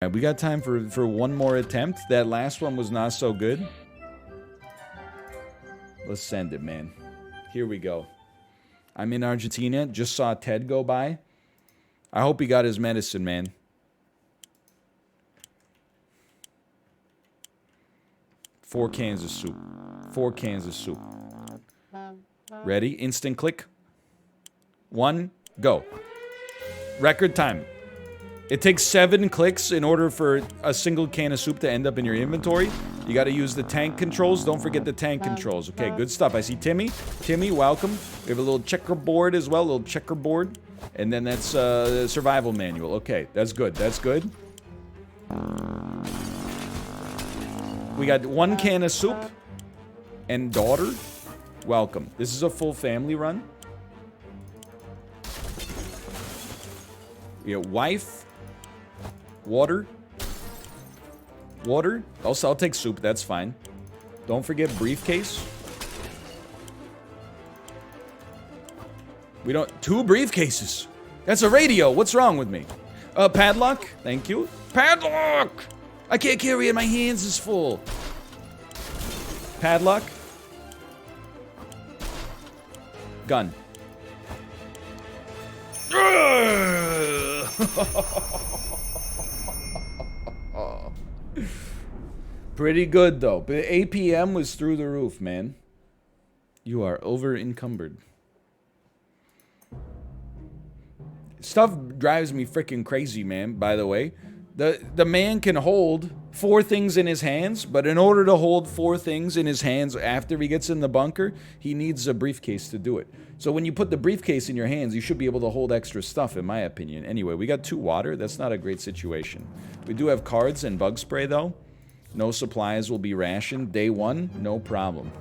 All right, we got time for one more attempt. That last one was not so good. Let's send it, man. Here we go. I'm in Argentina. Just saw Ted go by. I hope he got his medicine, man. Four cans of soup. 4 cans of soup. Ready? Instant click. 1, go. Record time. It takes 7 clicks in order for a single can of soup to end up in your inventory. You gotta use the tank controls. Don't forget the tank controls. Okay, good stuff. I see Timmy. Timmy, welcome. We have a little checkerboard as well, a little checkerboard. And then that's the survival manual. Okay, that's good. That's good. We got 1 can of soup. And daughter, welcome. This is a full family run. We got wife. Water. Water. Also, I'll take soup. That's fine. Don't forget briefcase. We don't... 2 briefcases. That's a radio. What's wrong with me? Padlock. Thank you. Padlock! I can't carry it. My hands is full. Padlock. Gun. Pretty good, though. But APM was through the roof, man. You are over-encumbered. Stuff drives me freaking crazy, man, by the way. The man can hold 4 things in his hands, but in order to hold 4 things in his hands after he gets in the bunker, he needs a briefcase to do it. So when you put the briefcase in your hands, you should be able to hold extra stuff, in my opinion. Anyway, we got 2 water. That's not a great situation. We do have cards and bug spray, though. No supplies will be rationed. Day 1, no problem.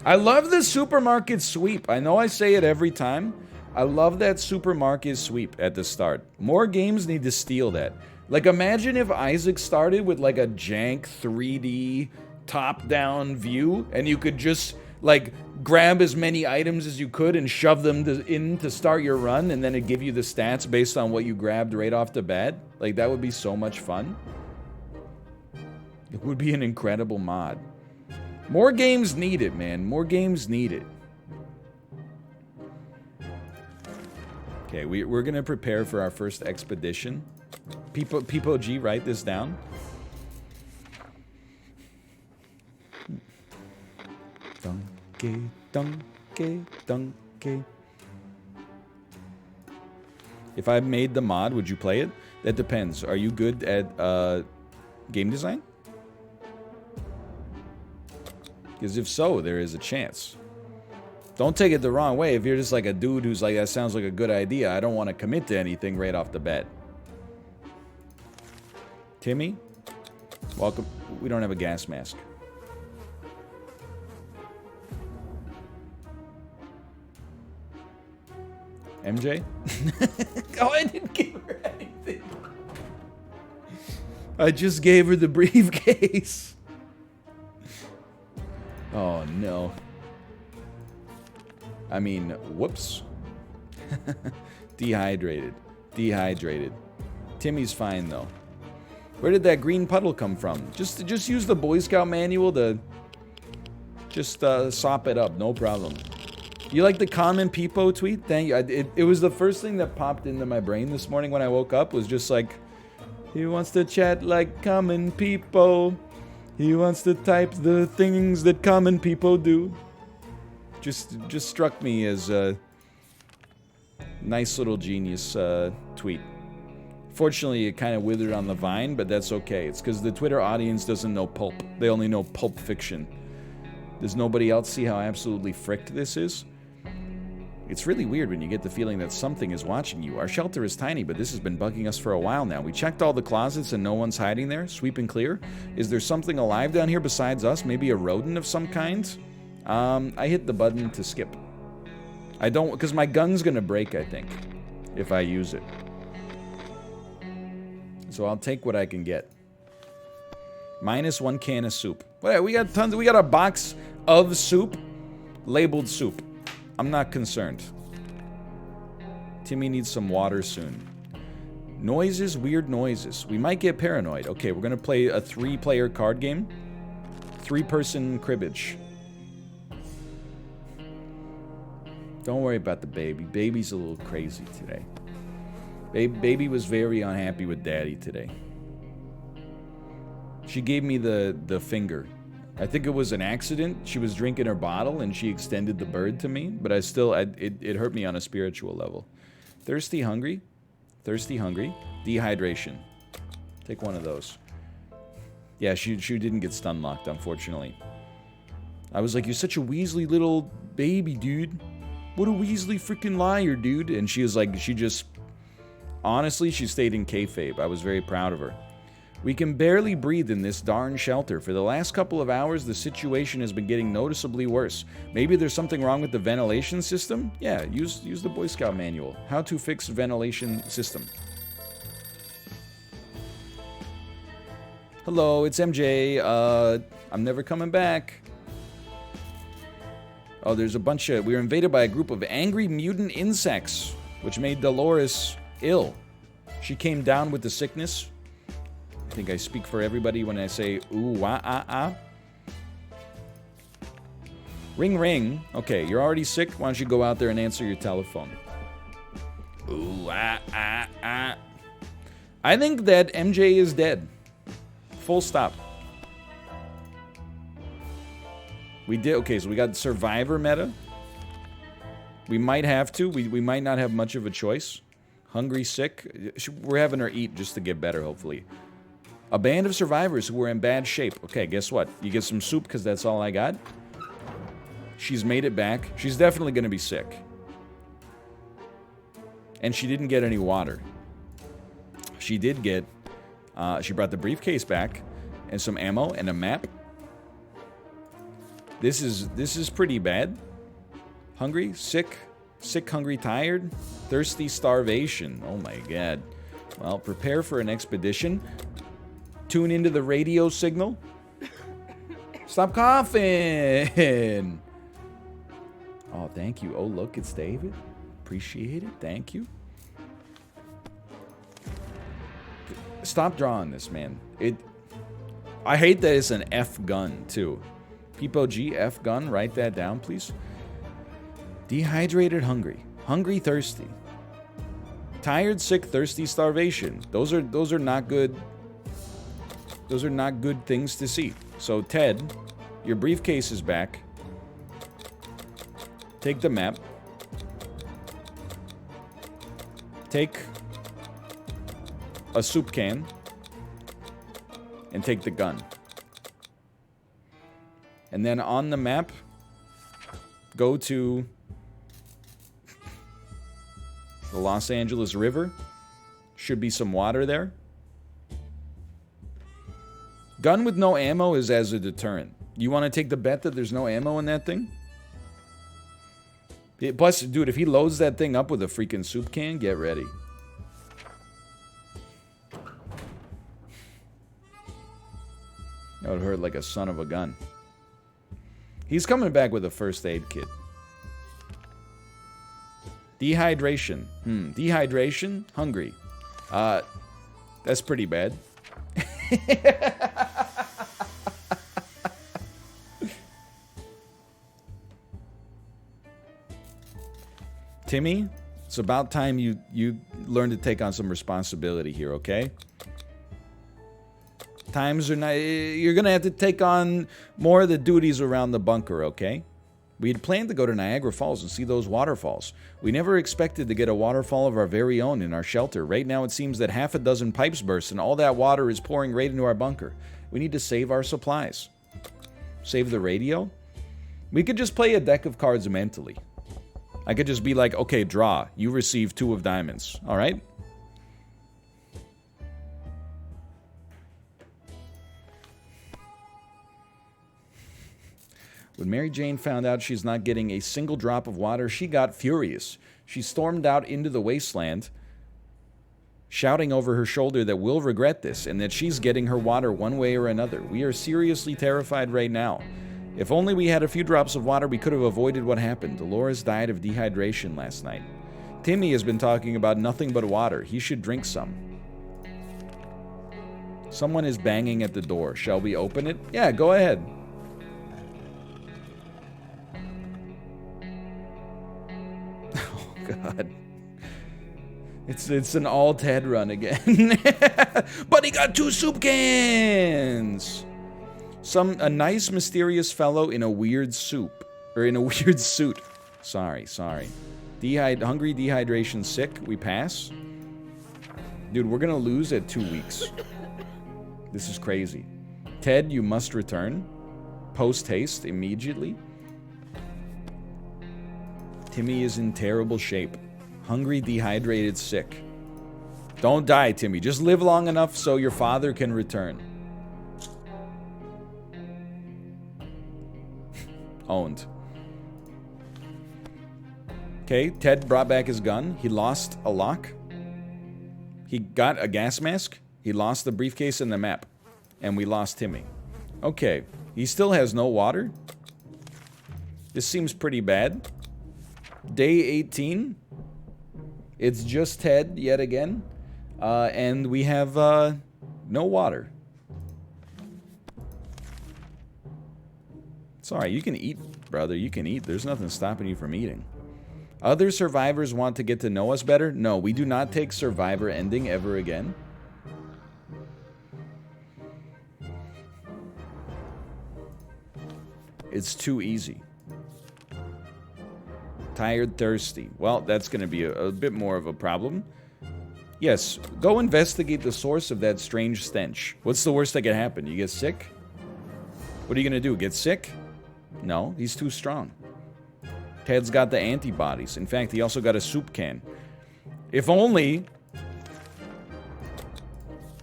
I love the supermarket sweep. I know I say it every time. I love that supermarket sweep at the start. More games need to steal that. Like, imagine if Isaac started with, like, a jank 3D top-down view, and you could just, like, grab as many items as you could and shove them in to start your run, and then it'd give you the stats based on what you grabbed right off the bat. Like, that would be so much fun. It would be an incredible mod. More games need it, man. More games need it. Okay, we're gonna prepare for our first expedition. Peepo G, write this down. Donkey, donkey, donkey. If I made the mod, would you play it? That depends. Are you good at game design? Because if so, there is a chance. Don't take it the wrong way. If you're just like a dude who's like, that sounds like a good idea, I don't want to commit to anything right off the bat. Timmy, welcome. We don't have a gas mask. MJ? Oh, I didn't give her anything. I just gave her the briefcase. Oh, no. I mean, whoops. Dehydrated. Dehydrated. Timmy's fine, though. Where did that green puddle come from? Just use the Boy Scout manual to just sop it up. No problem. You like the common Peepo tweet? Thank you. It was the first thing that popped into my brain this morning when I woke up. Was just like, he wants to chat like common Peepo. He wants to type the things that common people do. Just struck me as a nice little genius tweet. Fortunately, it kind of withered on the vine, but that's okay. It's because the Twitter audience doesn't know pulp. They only know pulp fiction. Does nobody else see how absolutely fricked this is? It's really weird when you get the feeling that something is watching you. Our shelter is tiny, but this has been bugging us for a while now. We checked all the closets and no one's hiding there. Sweep and clear. Is there something alive down here besides us? Maybe a rodent of some kind? I hit the button to skip. I don't, because my gun's gonna break, I think, if I use it. So I'll take what I can get. -1 can of soup. Wait, we got tons. We got a box of soup, labeled soup. I'm not concerned. Timmy needs some water soon. Noises, weird noises. We might get paranoid. Okay, we're gonna play a 3-player card game. 3-person cribbage. Don't worry about the baby. Baby's a little crazy today. Baby was very unhappy with Daddy today. She gave me the finger. I think it was an accident. She was drinking her bottle and she extended the bird to me, but it hurt me on a spiritual level. Thirsty, hungry? Thirsty, hungry? Dehydration. Take one of those. Yeah, she didn't get stun locked, unfortunately. I was like, you're such a Weasley little baby, dude. What a Weasley freaking liar, dude. And she was like, honestly, she stayed in kayfabe. I was very proud of her. We can barely breathe in this darn shelter. For the last couple of hours, the situation has been getting noticeably worse. Maybe there's something wrong with the ventilation system? Yeah, use the Boy Scout manual. How to fix ventilation system. Hello, it's MJ. I'm never coming back. Oh, there's a bunch of... We were invaded by a group of angry mutant insects, which made Dolores ill. She came down with the sickness. I think I speak for everybody when I say, ooh, wah, ah, ah. Ring, ring. Okay, you're already sick. Why don't you go out there and answer your telephone? Ooh, ah, ah, ah. I think that MJ is dead. Full stop. We did, okay, so we got Survivor meta. We might have to. We might not have much of a choice. Hungry, sick. We're having her eat just to get better, hopefully. A band of survivors who were in bad shape. Okay, guess what? You get some soup because that's all I got. She's made it back. She's definitely going to be sick. And she didn't get any water. She did get... she brought the briefcase back and some ammo and a map. This is pretty bad. Hungry, sick, hungry, tired, thirsty, starvation. Oh my god. Well, prepare for an expedition. Tune into the radio signal. Stop coughing. Oh, thank you. Oh, look, it's David. Appreciate it. Thank you. Stop drawing this, man. I hate that it's an F gun, too. Peepo G, F gun. Write that down, please. Dehydrated, hungry. Hungry, thirsty. Tired, sick, thirsty, starvation. Those are not good. Those are not good things to see. So, Ted, your briefcase is back. Take the map. Take a soup can. And take the gun. And then on the map, go to the Los Angeles River. Should be some water there. Gun with no ammo is as a deterrent. You want to take the bet that there's no ammo in that thing? Plus, dude, if he loads that thing up with a freaking soup can, get ready. That would hurt like a son of a gun. He's coming back with a first aid kit. Dehydration. Dehydration? Hungry. That's pretty bad. Timmy, it's about time you learn to take on some responsibility here, okay? Times are not... You're gonna have to take on more of the duties around the bunker, okay? We had planned to go to Niagara Falls and see those waterfalls. We never expected to get a waterfall of our very own in our shelter. Right now it seems that half a dozen pipes burst and all that water is pouring right into our bunker. We need to save our supplies. Save the radio? We could just play a deck of cards mentally. I could just be like, okay, draw. You receive 2 of diamonds. All right? When Mary Jane found out she's not getting a single drop of water, she got furious. She stormed out into the wasteland, shouting over her shoulder that we'll regret this and that she's getting her water one way or another. We are seriously terrified right now. If only we had a few drops of water, we could have avoided what happened. Dolores died of dehydration last night. Timmy has been talking about nothing but water. He should drink some. Someone is banging at the door. Shall we open it? Yeah, go ahead. Oh, God. It's an alt-head run again. But he got 2 soup cans! A nice mysterious fellow in a weird soup. Or in a weird suit. Sorry. Hungry, dehydration, sick. We pass. Dude, we're gonna lose at 2 weeks. This is crazy. Ted, you must return. Post-haste, immediately. Timmy is in terrible shape. Hungry, dehydrated, sick. Don't die, Timmy. Just live long enough so your father can return. Owned. Okay, Ted brought back his gun. He lost a lock. He got a gas mask. He lost the briefcase and the map. And we lost Timmy. Okay, he still has no water. This seems pretty bad. Day 18. It's just Ted yet again. And we have no water. It's alright, you can eat, brother. You can eat. There's nothing stopping you from eating. Other survivors want to get to know us better? No, we do not take survivor ending ever again. It's too easy. Tired, thirsty. Well, that's going to be a bit more of a problem. Yes, go investigate the source of that strange stench. What's the worst that can happen? You get sick? What are you going to do? Get sick? No, he's too strong. Ted's got the antibodies. In fact, he also got a soup can. If only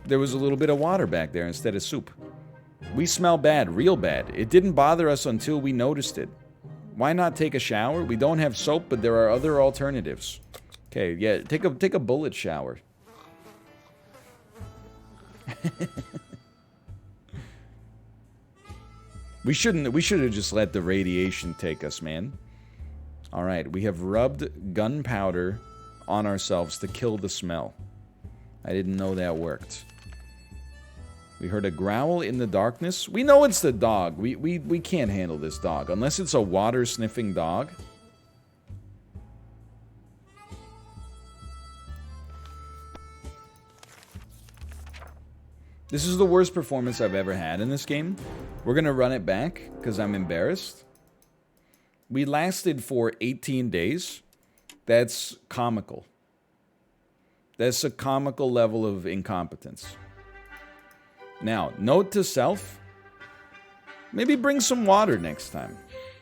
there was a little bit of water back there instead of soup. We smell bad, real bad. It didn't bother us until we noticed it. Why not take a shower? We don't have soap, but there are other alternatives. Okay, yeah, take a bullet shower. We should have just let the radiation take us, man. All right, we have rubbed gunpowder on ourselves to kill the smell. I didn't know that worked. We heard a growl in the darkness. We know it's the dog. We can't handle this dog unless it's a water-sniffing dog. This is the worst performance I've ever had in this game. We're gonna run it back because I'm embarrassed. We lasted for 18 days. That's comical. That's a comical level of incompetence. Now, note to self, maybe bring some water next time.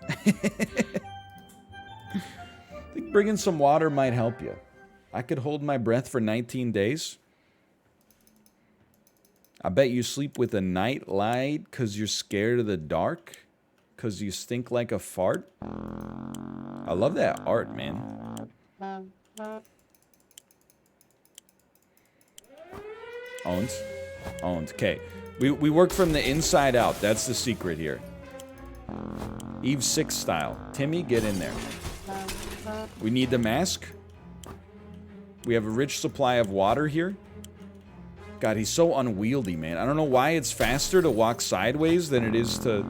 I think bringing some water might help you. I could hold my breath for 19 days. I bet you sleep with a night light because you're scared of the dark. Because you stink like a fart. I love that art, man. Owned. Owned. Okay. We work from the inside out. That's the secret here. Eve 6 style. Timmy, get in there. We need the mask. We have a rich supply of water here. God, he's so unwieldy, man. I don't know why it's faster to walk sideways than it is to,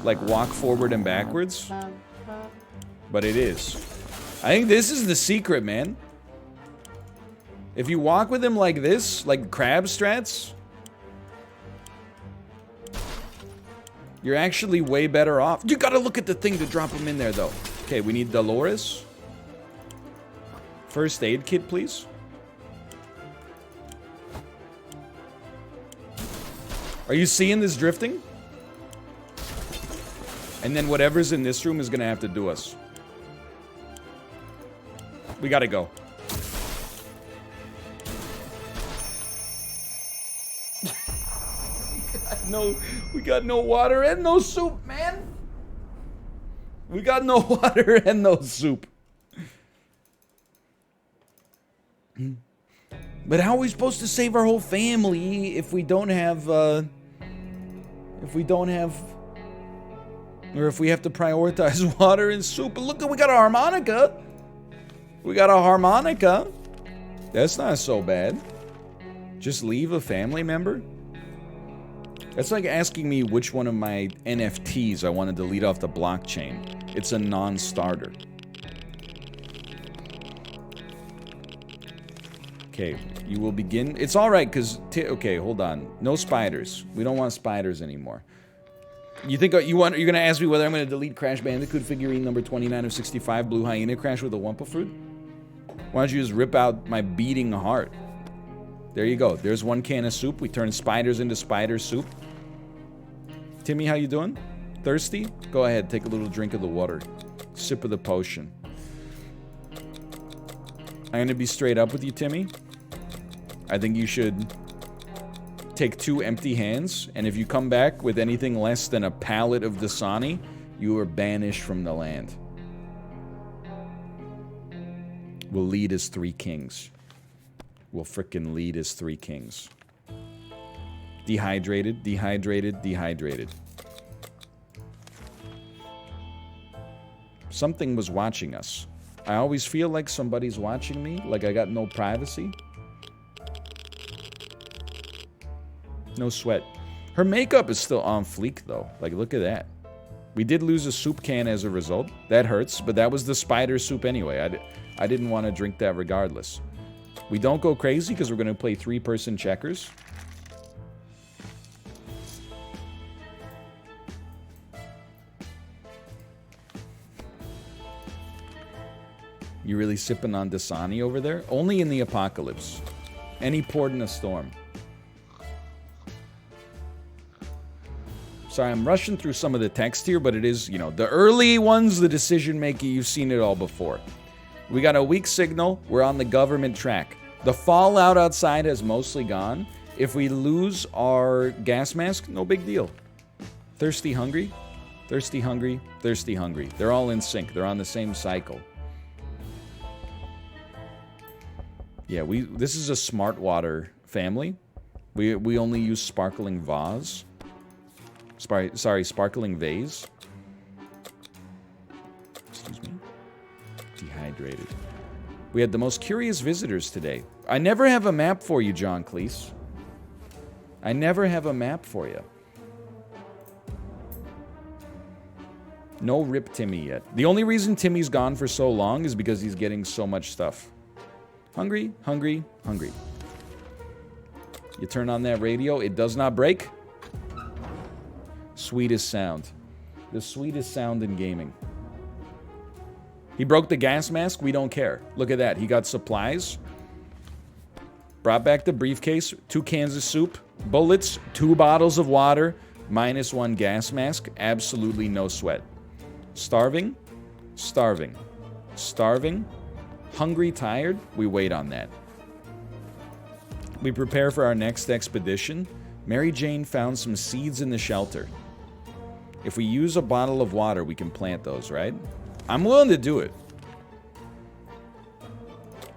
like, walk forward and backwards. But it is. I think this is the secret, man. If you walk with him like this, like crab strats, you're actually way better off. You gotta look at the thing to drop him in there, though. Okay, we need Dolores. First aid kit, please. Are you seeing this drifting? And then whatever's in this room is gonna have to do us. We gotta go. We got no water and no soup, man. We got no water and no soup. But how are we supposed to save our whole family if we don't have, or if we have to prioritize water and soup? But look, we got a harmonica. We got a harmonica. That's not so bad. Just leave a family member? That's like asking me which one of my NFTs I want to delete off the blockchain. It's a non-starter. Okay, you will begin. It's all right, because... okay, hold on. No spiders. We don't want spiders anymore. You think you're going to ask me whether I'm going to delete Crash Bandicoot figurine number 29 of 65 Blue Hyena Crash with a Wumpa Fruit? Why don't you just rip out my beating heart? There you go. There's one can of soup. We turned spiders into spider soup. Timmy, how you doing? Thirsty? Go ahead, take a little drink of the water. Sip of the potion. I'm going to be straight up with you, Timmy. I think you should take 2 empty hands, and if you come back with anything less than a pallet of Dasani, you are banished from the land. We'll lead as 3 kings. We'll frickin' lead as 3 kings. Dehydrated, dehydrated, dehydrated. Something was watching us. I always feel like somebody's watching me, like I got no privacy. No sweat. Her makeup is still on fleek, though. Like, look at that. We did lose a soup can as a result. That hurts, but that was the spider soup anyway. I didn't want to drink that regardless. We don't go crazy because we're going to play 3-person checkers. You really sipping on Dasani over there? Only in the apocalypse. Any port in a storm. Sorry, I'm rushing through some of the text here, but it is, you know, the early ones, the decision making, you've seen it all before. We got a weak signal. We're on the government track. The fallout outside has mostly gone. If we lose our gas mask, no big deal. Thirsty, hungry? Thirsty, hungry, thirsty, hungry. They're all in sync. They're on the same cycle. Yeah, this is a smart water family. We only use sparkling vase. Sorry, sparkling vase. Excuse me. Dehydrated. We had the most curious visitors today. I never have a map for you, John Cleese. I never have a map for you. No Rip Timmy yet. The only reason Timmy's gone for so long is because he's getting so much stuff. Hungry, hungry, hungry. You turn on that radio, it does not break. Sweetest sound. The sweetest sound in gaming. He broke the gas mask, we don't care. Look at that, he got supplies. Brought back the briefcase, 2 cans of soup, bullets, 2 bottles of water, -1 gas mask, absolutely no sweat. Starving, starving, starving. Hungry, tired, we wait on that. We prepare for our next expedition. Mary Jane found some seeds in the shelter. If we use a bottle of water, we can plant those, right? I'm willing to do it.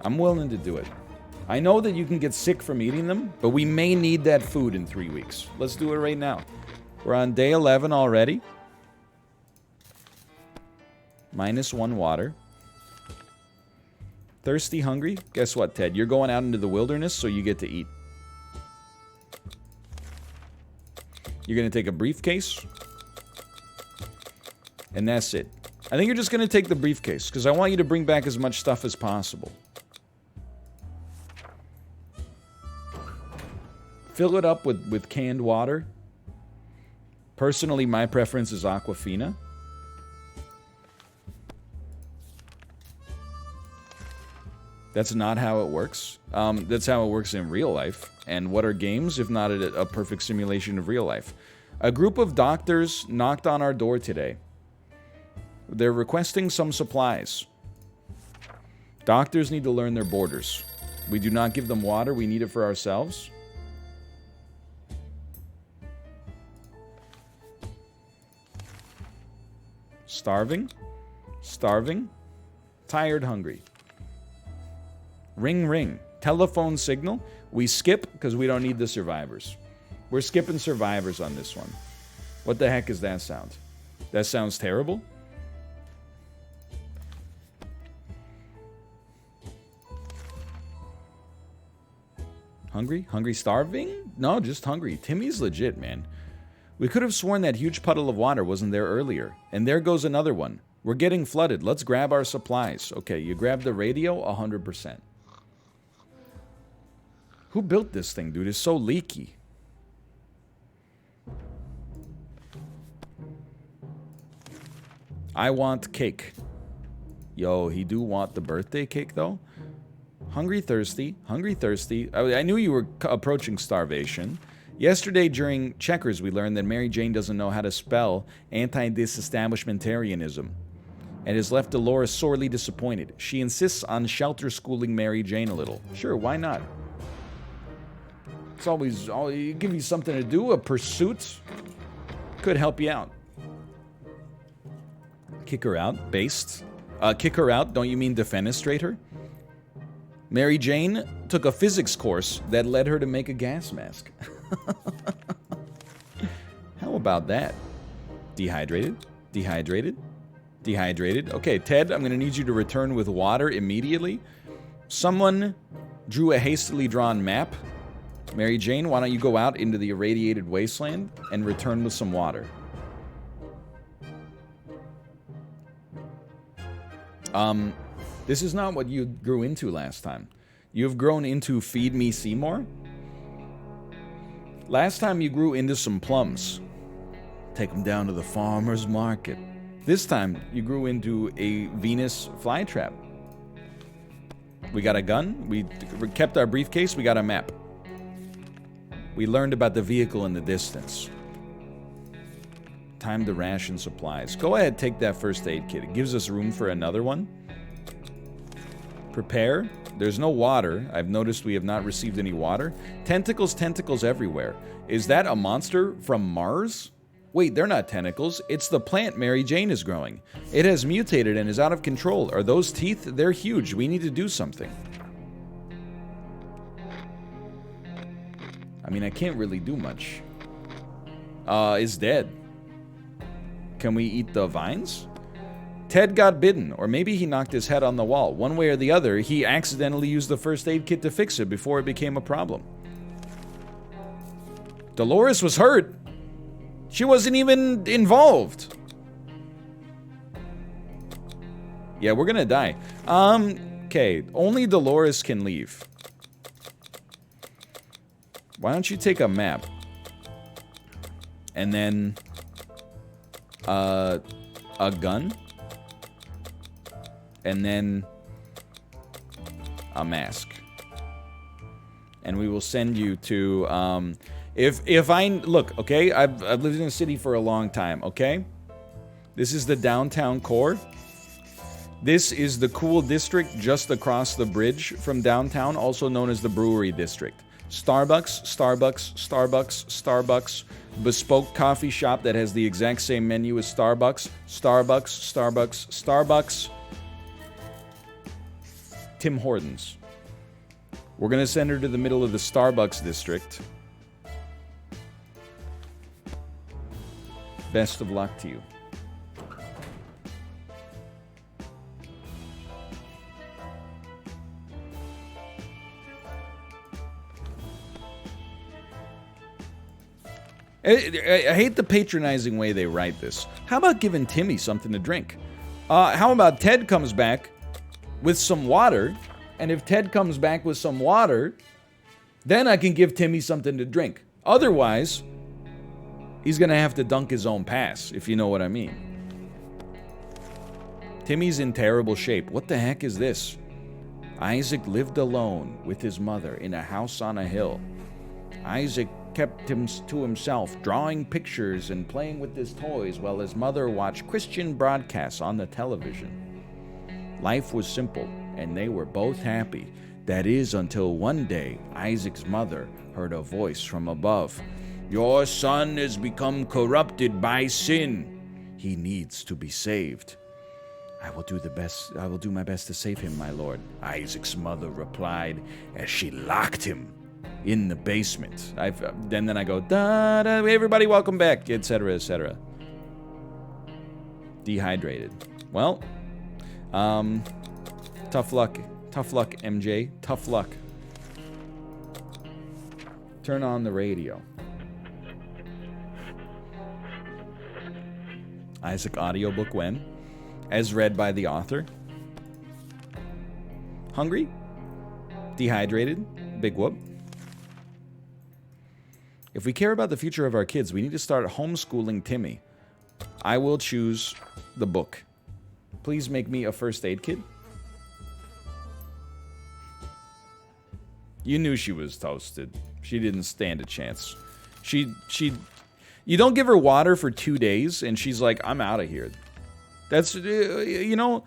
I'm willing to do it. I know that you can get sick from eating them, but we may need that food in 3 weeks. Let's do it right now. We're on day 11 already. -1 water. Thirsty, hungry? Guess what, Ted? You're going out into the wilderness, so you get to eat. You're going to take a briefcase. And that's it. I think you're just going to take the briefcase, because I want you to bring back as much stuff as possible. Fill it up with canned water. Personally, my preference is Aquafina. That's not how it works. That's how it works in real life. And what are games if not a perfect simulation of real life? A group of doctors knocked on our door today. They're requesting some supplies. Doctors need to learn their borders. We do not give them water. We need it for ourselves. Starving. Starving. Tired, hungry. Ring, ring. Telephone signal. We skip because we don't need the survivors. We're skipping survivors on this one. What the heck is that sound? That sounds terrible. Hungry? Hungry, starving? No, just hungry. Timmy's legit, man. We could have sworn that huge puddle of water wasn't there earlier. And there goes another one. We're getting flooded. Let's grab our supplies. Okay, you grab the radio, 100%. Who built this thing, dude? It's so leaky. I want cake. Yo, he do want the birthday cake, though. Hungry, thirsty. Hungry, thirsty. I knew you were approaching starvation. Yesterday, during checkers, we learned that Mary Jane doesn't know how to spell anti-disestablishmentarianism and has left Dolores sorely disappointed. She insists on shelter schooling Mary Jane a little. Sure, why not? It's always give you something to do, a pursuit. Could help you out. Kick her out, based. Kick her out, don't you mean defenestrate her? Mary Jane took a physics course that led her to make a gas mask. How about that? Dehydrated? Dehydrated? Dehydrated? Okay, Ted, I'm gonna need you to return with water immediately. Someone drew a hastily drawn map. Mary Jane, why don't you go out into the irradiated wasteland and return with some water? This is not what you grew into last time. You've grown into Feed Me Seymour. Last time you grew into some plums. Take them down to the farmer's market. This time you grew into a Venus flytrap. We got a gun. We kept our briefcase. We got a map. We learned about the vehicle in the distance. Time to ration supplies. Go ahead, take that first aid kit. It gives us room for another one. Prepare. There's no water. I've noticed we have not received any water. Tentacles, tentacles everywhere. Is that a monster from Mars? Wait, they're not tentacles. It's the plant Mary Jane is growing. It has mutated and is out of control. Are those teeth? They're huge. We need to do something. I mean, I can't really do much. It's dead. Can we eat the vines? Ted got bitten, or maybe he knocked his head on the wall. One way or the other, he accidentally used the first aid kit to fix it before it became a problem. Dolores was hurt. She wasn't even involved. Yeah, we're gonna die. Okay, only Dolores can leave. Why don't you take a map? And then a gun? And then a mask. And we will send you to, if I, look, okay, I've lived in the city for a long time, okay? This is the downtown core. This is the cool district just across the bridge from downtown, also known as the brewery district. Starbucks, Starbucks, Starbucks, Starbucks, bespoke coffee shop that has the exact same menu as Starbucks, Starbucks, Starbucks, Starbucks, Tim Hortons. We're gonna send her to the middle of the Starbucks district. Best of luck to you. I hate the patronizing way they write this. How about giving Timmy something to drink? How about Ted comes back with some water, and if Ted comes back with some water, then I can give Timmy something to drink. Otherwise, he's gonna have to dunk his own pass, if you know what I mean. Timmy's in terrible shape. What the heck is this? Isaac lived alone with his mother in a house on a hill. Isaac kept him to himself, drawing pictures and playing with his toys while his mother watched Christian broadcasts on the television. Life was simple, and they were both happy. That is, until one day, Isaac's mother heard a voice from above. "Your son has become corrupted by sin. He needs to be saved." I will do my best to save him, my lord," Isaac's mother replied as she locked him in the basement. Then I go, da da, everybody welcome back, etc., etc. Dehydrated. Well, tough luck, MJ, tough luck. Turn on the radio. Isaac audiobook when? As read by the author. Hungry? Dehydrated? Big whoop. If we care about the future of our kids, we need to start homeschooling Timmy. I will choose the book. Please make me a first aid kit. You knew she was toasted. She didn't stand a chance. You don't give her water for 2 days, and she's like, I'm out of here. That's, you know,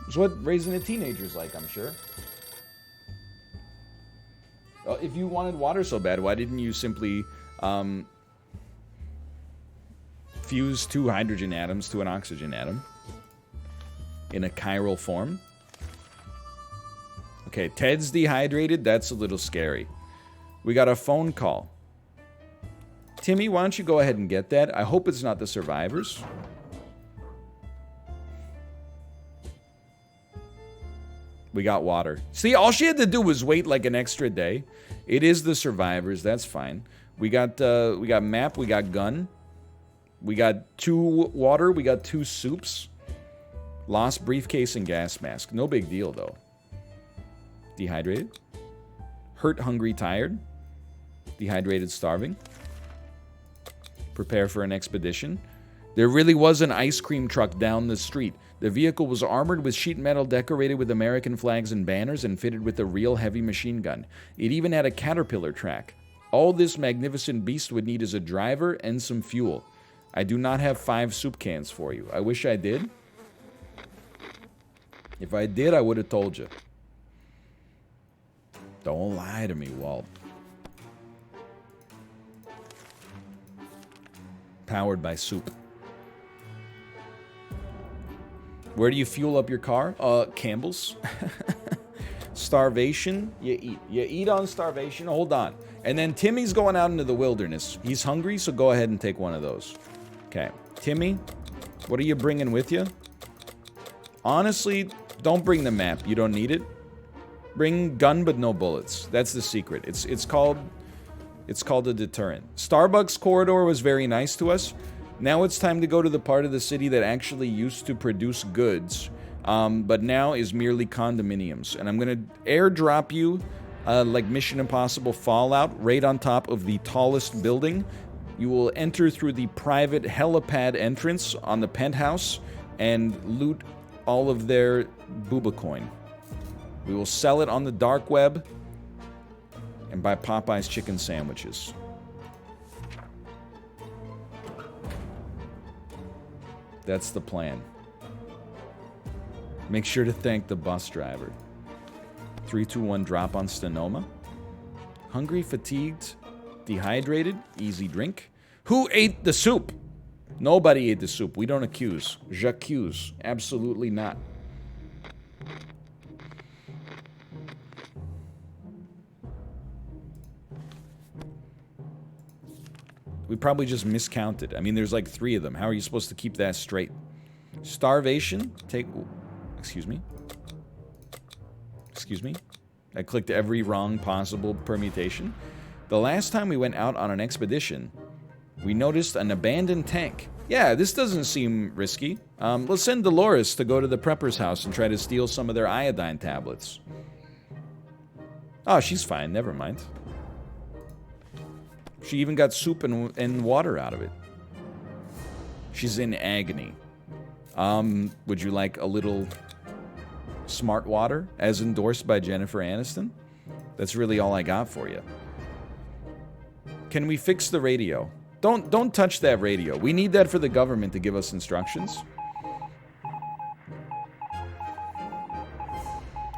it's what raising a teenager's like, I'm sure. If you wanted water so bad, why didn't you simply fuse 2 hydrogen atoms to an oxygen atom in a chiral form? Okay, Ted's dehydrated. That's a little scary. We got a phone call. Timmy, why don't you go ahead and get that? I hope it's not the survivors. We got water. See, all she had to do was wait like an extra day. It is the survivors. That's fine. We got map. We got gun. We got 2 water. We got 2 soups. Lost briefcase and gas mask. No big deal, though. Dehydrated. Hurt, hungry, tired. Dehydrated, starving. Prepare for an expedition. There really was an ice cream truck down the street. The vehicle was armored with sheet metal decorated with American flags and banners and fitted with a real heavy machine gun. It even had a caterpillar track. All this magnificent beast would need is a driver and some fuel. I do not have 5 soup cans for you. I wish I did. If I did, I would have told you. Don't lie to me, Walt. Powered by soup. Where do you fuel up your car? Campbell's. Starvation, you eat. You eat on starvation. Hold on. And then Timmy's going out into the wilderness. He's hungry, so go ahead and take one of those. Okay. Timmy, what are you bringing with you? Honestly, don't bring the map. You don't need it. Bring gun but no bullets. That's the secret. It's called a deterrent. Starbucks corridor was very nice to us. Now it's time to go to the part of the city that actually used to produce goods, but now is merely condominiums. And I'm going to airdrop you, like Mission Impossible Fallout, right on top of the tallest building. You will enter through the private helipad entrance on the penthouse and loot all of their booba coin. We will sell it on the dark web and buy Popeye's chicken sandwiches. That's the plan. Make sure to thank the bus driver. 3, 2, 1, drop on Stenoma. Hungry, fatigued, dehydrated, easy drink. Who ate the soup? Nobody ate the soup. We don't accuse. J'accuse. Absolutely not. We probably just miscounted. I mean, there's like 3 of them. How are you supposed to keep that straight? Starvation. Excuse me. Excuse me. I clicked every wrong possible permutation. The last time we went out on an expedition, we noticed an abandoned tank. Yeah, this doesn't seem risky. Let's send Dolores to go to the prepper's house and try to steal some of their iodine tablets. Oh, she's fine. Never mind. She even got soup and water out of it. She's in agony. Would you like a little smart water, as endorsed by Jennifer Aniston? That's really all I got for you. Can we fix the radio? Don't touch that radio. We need that for the government to give us instructions.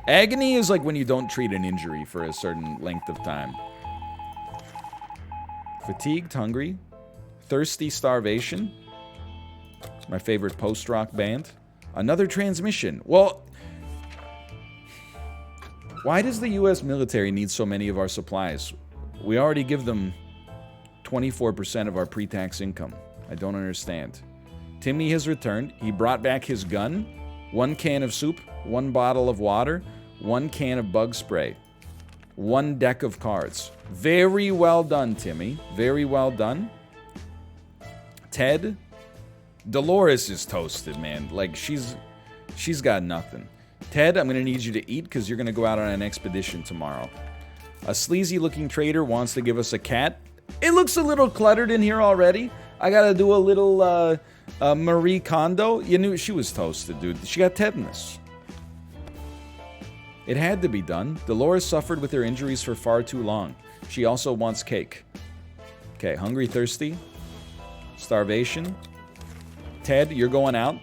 Agony is like when you don't treat an injury for a certain length of time. Fatigued, hungry, thirsty, starvation. My favorite post-rock band. Another transmission. Well, why does the U.S. military need so many of our supplies? We already give them 24% of our pre-tax income. I don't understand. Timmy has returned. He brought back his gun, 1 can of soup, 1 bottle of water, 1 can of bug spray, 1 deck of cards. Very well done, Timmy. Very well done. Ted, Dolores is toasted, man. Like, she's got nothing. Ted, I'm gonna need you to eat because you're gonna go out on an expedition tomorrow. A sleazy-looking trader wants to give us a cat. It looks a little cluttered in here already. I gotta do a little Marie Kondo. You knew she was toasted, dude. She got tetanus. It had to be done. Dolores suffered with her injuries for far too long. She also wants cake. Okay, hungry, thirsty. Starvation. Ted, you're going out.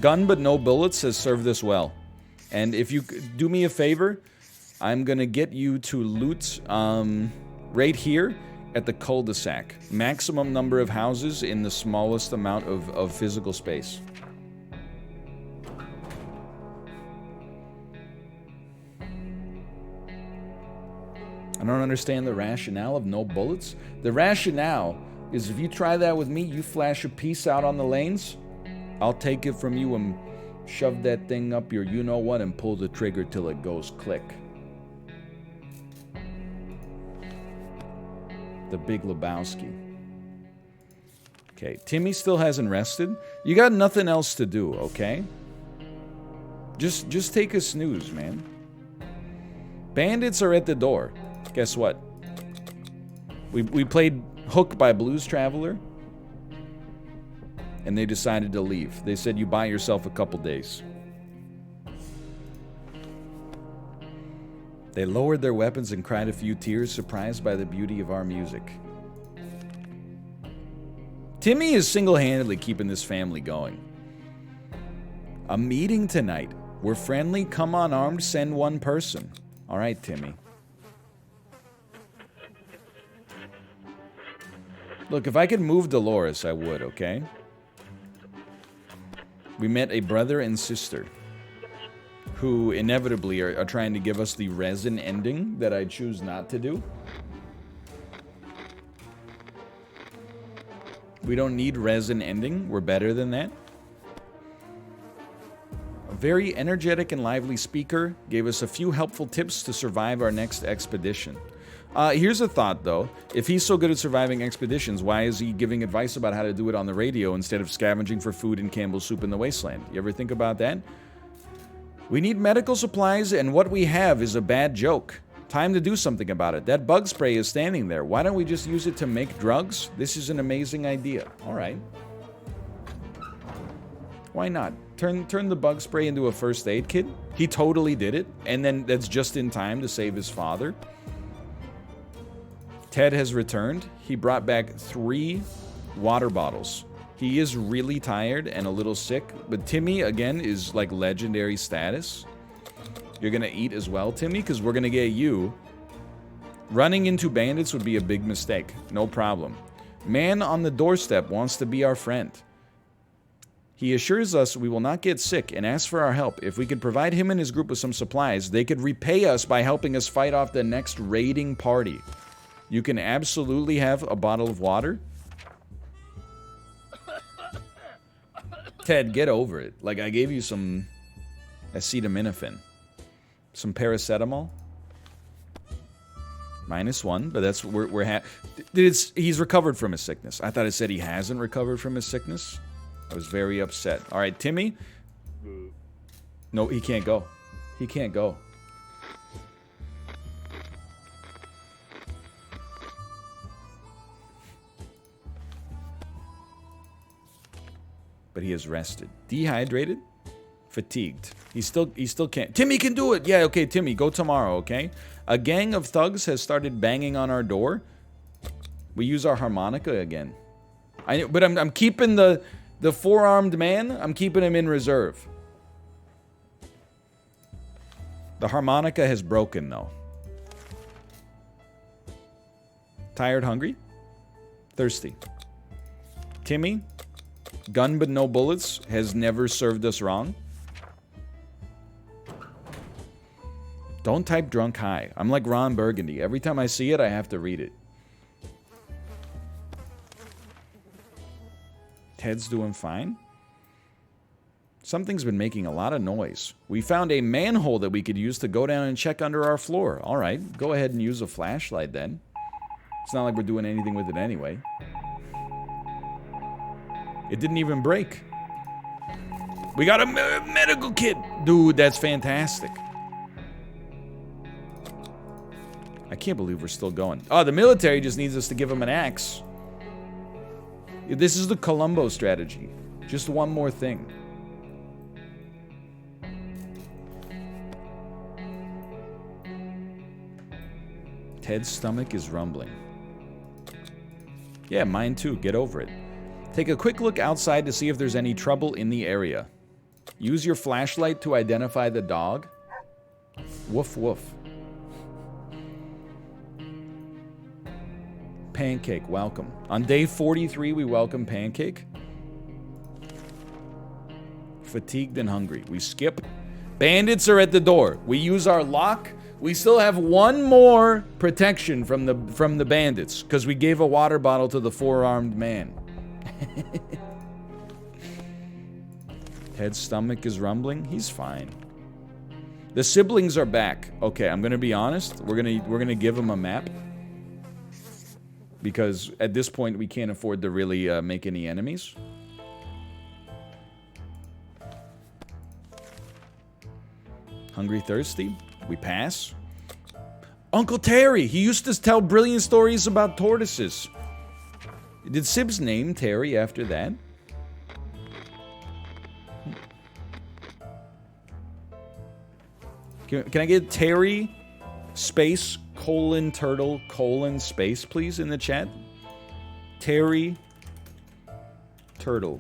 Gun but no bullets has served us well. And if you do me a favor, I'm gonna get you to loot right here at the cul-de-sac. Maximum number of houses in the smallest amount of physical space. I don't understand the rationale of no bullets. The rationale is if you try that with me, you flash a piece out on the lanes, I'll take it from you and shove that thing up your you-know-what and pull the trigger till it goes click. The Big Lebowski. Okay, Timmy still hasn't rested. You got nothing else to do, okay? Just take a snooze, man. Bandits are at the door. Guess what? We played Hook by Blues Traveler, and they decided to leave. They said, you buy yourself a couple days. They lowered their weapons and cried a few tears, surprised by the beauty of our music. Timmy is single-handedly keeping this family going. A meeting tonight. We're friendly, come unarmed, send one person. All right, Timmy. Look, if I could move Dolores, I would, okay? We met a brother and sister who inevitably are trying to give us the resin ending that I choose not to do. We don't need resin ending. We're better than that. A very energetic and lively speaker gave us a few helpful tips to survive our next expedition. Here's a thought, though. If he's so good at surviving expeditions, why is he giving advice about how to do it on the radio instead of scavenging for food and Campbell's soup in the wasteland? You ever think about that? We need medical supplies, and what we have is a bad joke. Time to do something about it. That bug spray is standing there. Why don't we just use it to make drugs? This is an amazing idea. All right. Why not? Turn the bug spray into a first aid kit? He totally did it, and then that's just in time to save his father. Ted has returned. He brought back 3 water bottles. He is really tired and a little sick, but Timmy, again, is like legendary status. You're gonna eat as well, Timmy, because we're gonna get you. Running into bandits would be a big mistake. No problem. Man on the doorstep wants to be our friend. He assures us we will not get sick and asks for our help. If we could provide him and his group with some supplies, they could repay us by helping us fight off the next raiding party. You can absolutely have a bottle of water. Ted, get over it. Like, I gave you some acetaminophen. Some paracetamol. -1, but that's what he's recovered from his sickness. I thought it said he hasn't recovered from his sickness. I was very upset. All right, Timmy. No, he can't go. He can't go. But he is rested. Dehydrated? Fatigued. He still can't. Timmy can do it! Yeah, okay, Timmy, go tomorrow, okay? A gang of thugs has started banging on our door. We use our harmonica again. But I'm keeping the four-armed man, I'm keeping him in reserve. The harmonica has broken, though. Tired, hungry? Thirsty. Timmy? Gun but no bullets has never served us wrong. Don't type drunk high. I'm like Ron Burgundy. Every time I see it, I have to read it. Ted's doing fine. Something's been making a lot of noise. We found a manhole that we could use to go down and check under our floor. All right, go ahead and use a flashlight then. It's not like we're doing anything with it anyway. It didn't even break. We got a medical kit. Dude, that's fantastic. I can't believe we're still going. Oh, the military just needs us to give them an axe. This is the Columbo strategy. Just one more thing. Ted's stomach is rumbling. Yeah, mine too. Get over it. Take a quick look outside to see if there's any trouble in the area. Use your flashlight to identify the dog. Woof woof. Pancake, welcome. On day 43, we welcome Pancake. Fatigued and hungry. We skip. Bandits are at the door. We use our lock. We still have one more protection from the bandits because we gave a water bottle to the four-armed man. Ted's stomach is rumbling. He's fine. The siblings are back. Okay, I'm gonna be honest. We're gonna give them a map because at this point we can't afford to really make any enemies. Hungry, thirsty. We pass. Uncle Terry. He used to tell brilliant stories about tortoises. Did Sib's name Terry after that? Can I get Terry space colon turtle colon space please in the chat? Terry turtle.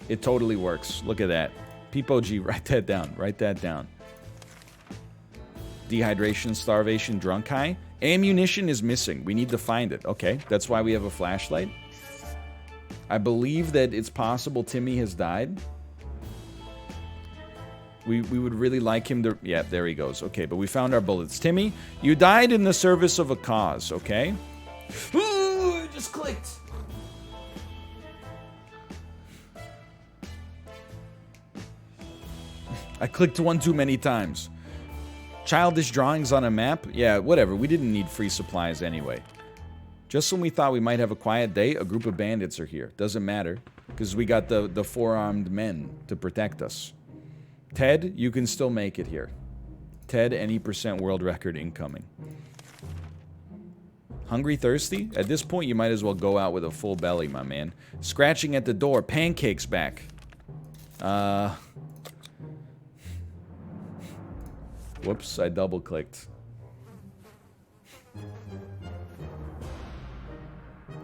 It totally works. Look at that. Peepo G, write that down. Write that down. Dehydration, starvation, drunk high. Ammunition is missing. We need to find it. Okay, that's why we have a flashlight. I believe that it's possible Timmy has died. We would really like him to... Yeah, there he goes. Okay, but we found our bullets. Timmy, you died in the service of a cause, okay? Ooh, it just clicked. I clicked one too many times. Childish drawings on a map? Yeah, whatever. We didn't need free supplies anyway. Just when we thought we might have a quiet day, a group of bandits are here. Doesn't matter, because we got the four-armed men to protect us. Ted, you can still make it here. Ted, any % world record incoming. Hungry, thirsty? At this point, you might as well go out with a full belly, my man. Scratching at the door. Pancake's back. Whoops, I double-clicked.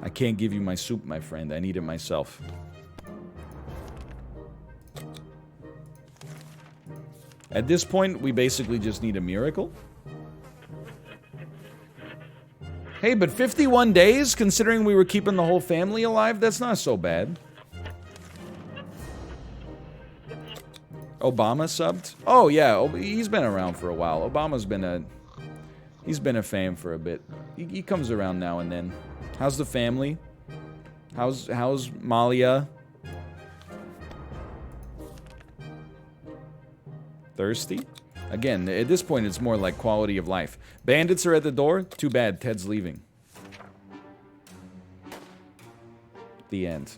I can't give you my soup, my friend. I need it myself. At this point, we basically just need a miracle. Hey, but 51 days, considering we were keeping the whole family alive, that's not so bad. Obama subbed? Oh, yeah, he's been around for a while. Obama's been a... He's been a fame for a bit. He comes around now and then. How's the family? How's Malia? Thirsty? Again, at this point, it's more like quality of life. Bandits are at the door? Too bad, Ted's leaving. The end.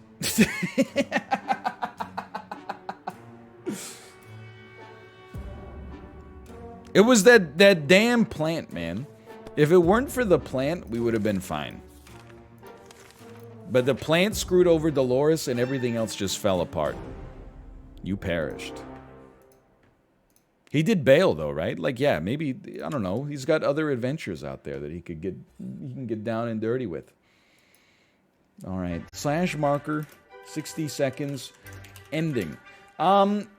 It was that damn plant, man. If it weren't for the plant, we would have been fine. But the plant screwed over Dolores and everything else just fell apart. You perished. He did bail though, right? Like, yeah, maybe, I don't know. He's got other adventures out there that he can get down and dirty with. All right. Slash marker, 60 seconds, ending.